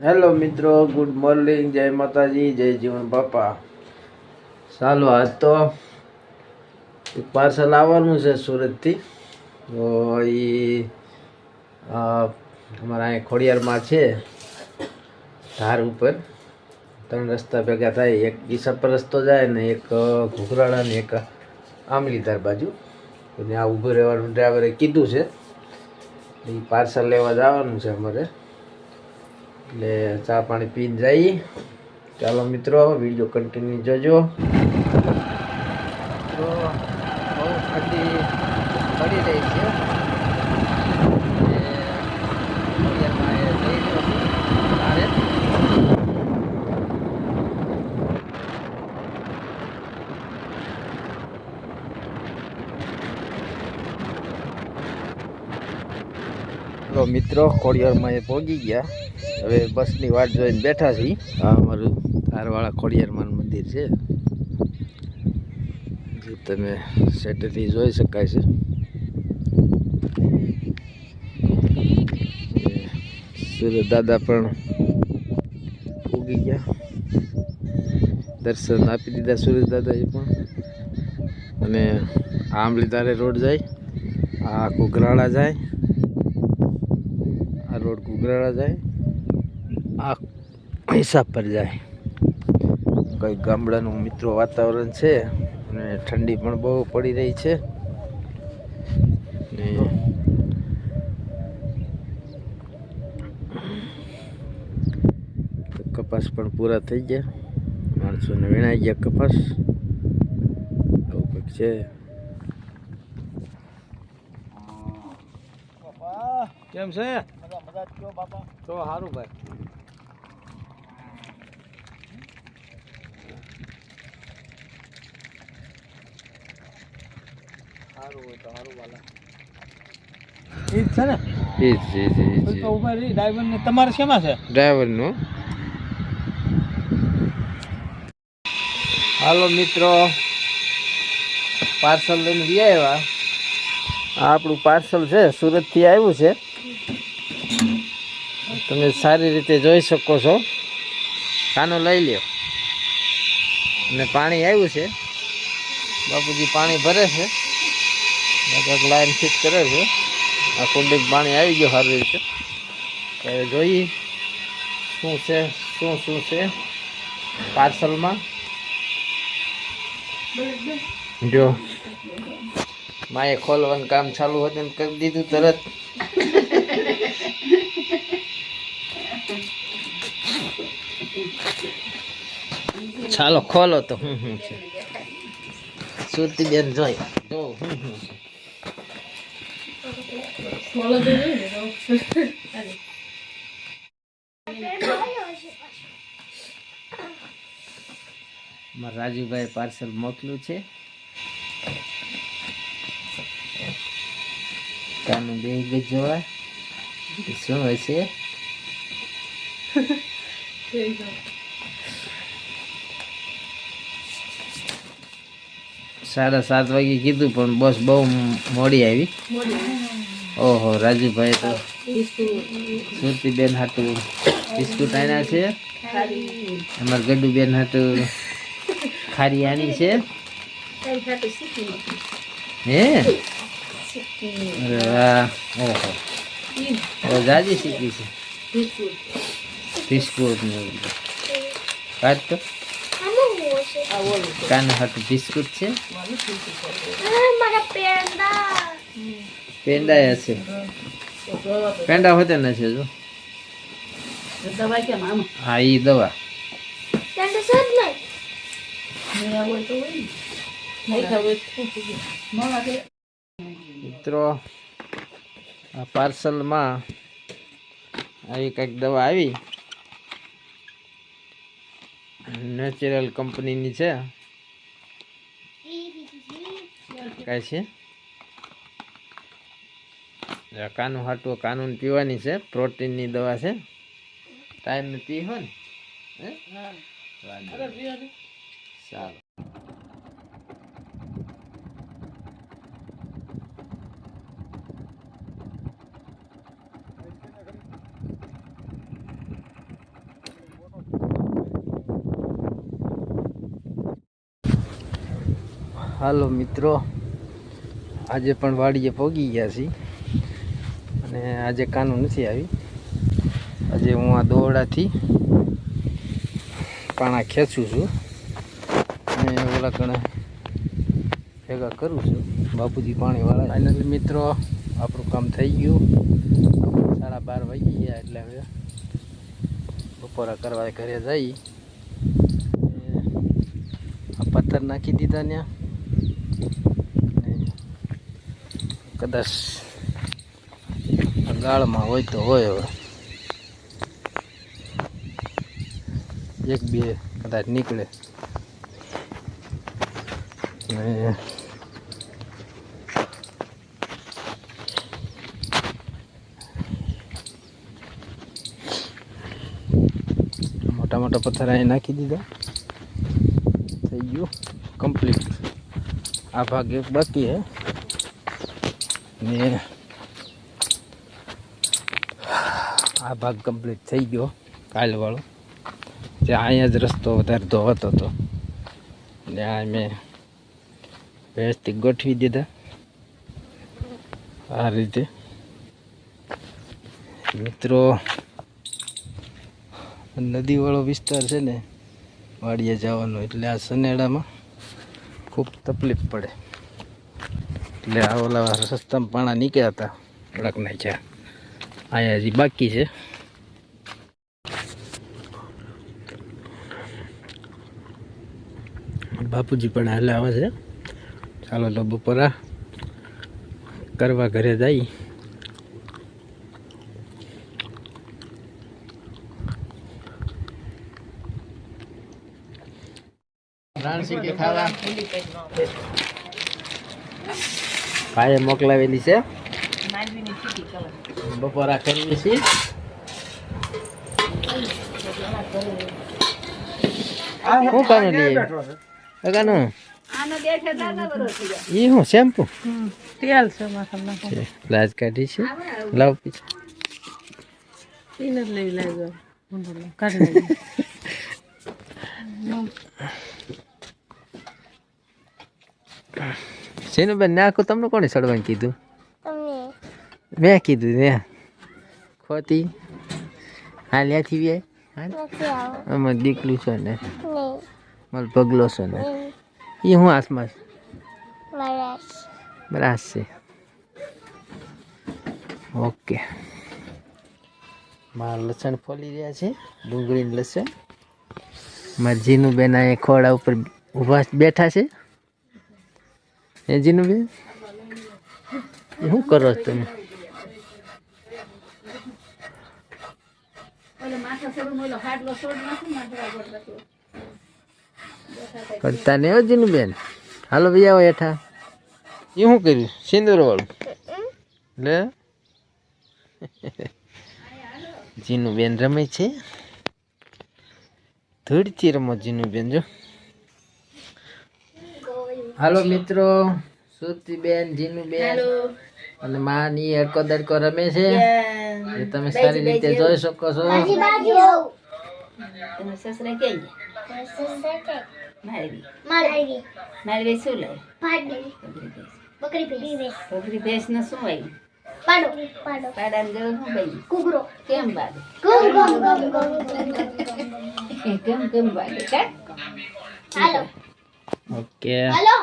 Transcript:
Hello મિત્રો, good morning, જય માતાજી, જય જીવન બાપા. ચાલો, આજ તો એક પાર્સલ આવવાનું છે સુરતથી. તો એ અમારા અહીં ખોડિયારમાં છે, ધાર ઉપર 3 રસ્તા ભેગા થાય. એક ઈસા રસ્તો જાય ને એક ઘુઘરાળા ને એક આંબલીધાર બાજુ. ત્યાં ઊભું રહેવાનું ડ્રાઈવરે કીધું છે. એ પાર્સલ લેવા જવાનું છે અમારે, એટલે ચા પાણી પીને જઈએ. ચાલો મિત્રો, વિડીયો કન્ટિન્યુ જોજો. તો બહુ ઠંડી પડી રહી છે. તો મિત્રો, ખોડિયારમાં એ પહોંચી ગયા. હવે બસની વાટ જોઈને બેઠા છીએ. આ અમારું ધારવાળા ખોડિયારમાં મંદિર છે, જે તમે સેટેથી જોઈ શકાય છે. સૂર્ય દાદા પણ ઉગી ગયા, દર્શન આપી દીધા સૂર્ય દાદાએ પણ. અને આંબલીધારે રોડ જાય, આ ઘુઘરાળા જાય, આ રોડ ઘુઘરાળા જાય, આ હિસાબ પર જાય. કઈ ગામડાનું મિત્રો વાતાવરણ છે, અને ઠંડી પણ બહુ પડી રહી છે. ને કપાસ પણ પૂરા થઈ ગયા, માણસોને વીણાઈ ગયા કપાસ. આવું કંઈક છે. કેમ છે? મજા કયો બાપા? તો સારું ભાઈ. સારું હોય તો સારું વાલા. ઈ છે ને? જી. તો ઉભા રહી. ડ્રાઈવર ને તમારે શેમાં છે? ડ્રાઈવરનું. હાલો મિત્રો, પાર્સલ લઈને આવ્યા. આ આપણું પાર્સલ છે, સુરતથી આવ્યું છે. તમે સારી રીતે જોઈ શકો છો. કાનો લઈ લ્યો. અને પાણી આવ્યું છે, બાપુજી પાણી ભરે છે, લાઈન ફિટ કરે છે. આ કુંડી પાણી આવી ગયું સારી રીતે. હવે જોઈએ શું છે પાર્સલમાં. જો માએ ખોલવાનું કામ ચાલુ હતું ને કરી દીધું તરત. ચાલો ખોલો તો. છે સુરતી બેન જોઈ જો મારા રાજુભાઈ પાર્સલ મોકલ્યું છે. કાનું બે ગજ જોવા શું હોય છે. 7:30 વાગે કીધું, પણ બસ બહુ મોડી આવી. ઓહો, રાજુભાઈ તો સુરતી બેન હાટું બિસ્કુટ આન્યા છે. અમાર ગડુ બેન હાટું ખારી આની છે. હે અરે વાહ. ઓહો, જાજી શીખી છે. બિસ્કુટ ને કાઢ તો. કાન હાટું બિસ્કુટ છે. પેંડા હશે, પેંડા હોતે નથી. જો હા, ઈ દવા. મિત્રો, આ પાર્સલમાં આવી કંઈક દવા આવી, નેચરલ કંપનીની છે. કાંઈ છે કાનું હાટું, કાનૂન પીવાની છે. પ્રોટીનની દવા છે. ટાઈમ પી હો ને. સારું. હાલો મિત્રો, આજે પણ વાડીએ પહોંચી ગયા છીએ અને આજે કાનું નથી આવી. આજે હું આ દોરડાથી પાણા ખેંચું છું અને ઓલા કણે ભેગા કરું છું. બાપુજી પાણીવાળા. ફાઇનલી મિત્રો આપણું કામ થઈ ગયું. 12:30 વાગી ગયા એટલે હવે બપોરા કરવા ઘરે જઈ. આ પથ્થર નાખી દીધા ત્યાં. કદાચ ગાળમાં હોય તો હોય, હવે એક બે કદાચ નીકળે. ને મોટા મોટા પથ્થર અહીં નાખી દીધા. થઈ ગયું કમ્પ્લીટ. આ ભાગ એક બાકી હે ને આ ભાગ કમ્પ્લીટ થઈ ગયો કાલવાળો. જે અહીંયા જ રસ્તો વધારે ધોવાતો હતો ને આ મેં વ્યવસ્થિત ગોઠવી દીધા આ રીતે. મિત્રો નદીવાળો વિસ્તાર છે ને વાડીએ જવાનો, એટલે આ સનેડામાં ખૂબ તકલીફ પડે. એટલે આ ઓલા રસ્તામાં પાણા નીકળ્યા હતા, થોડાક નાખ્યા. અહીંયા હજી બાકી છે. બાપુજી પણ હાલે આવે છે. ચાલો તો બપોરા કરવા ઘરે જઈ. ખાવા ભાઈએ મોકલાવેલી છે. બપોરા કરવી છે. શું કાનું લઈ કાનું એ હું શેમ્પુ તેલ છે માથામાં. લાજ કાઢી છે. લાવ પીને જ લઈ લાગ્યો. કાઢી લઈ. શેનું બેન નાખું તમને કોણે ચડવાનું કીધું? મેં કીધું ને ખોતી હાલ્યાથી બે આમાં દીકલું છે ને મારો પગલો છે ને એ હું હાથમાં બરાસ છે. ઓકે, મારા લસણ ફોલી રહ્યા છે. ડુંગળીનું લસણ. મારા જીનું બેન આ ખોડા ઉપર ઊભા બેઠા છે. એ જીનું બેન શું કરો છો તમે? કરતા ને જીનું બેન. હાલો ભાઈ આવો હેઠા. એ શું કર્યું? સિંદૂર વાળું લે. જીનું બેન રમે છે. ધૂળથી રમો જીનું બેન. જો હાલો મિત્રો, સુરતી બેન, જીનું બેન અને માની અડકો દડકો રમે છે. એ તમે સારી રીતે જોઈ શકો છો. બકરી ભેંસ ને શું આવ્યું? પાડાને ગયો શું ભાઈ? કુકરો. કેમ બાગે? કેમ બાગે? હાલો. ઓકે. હાલો.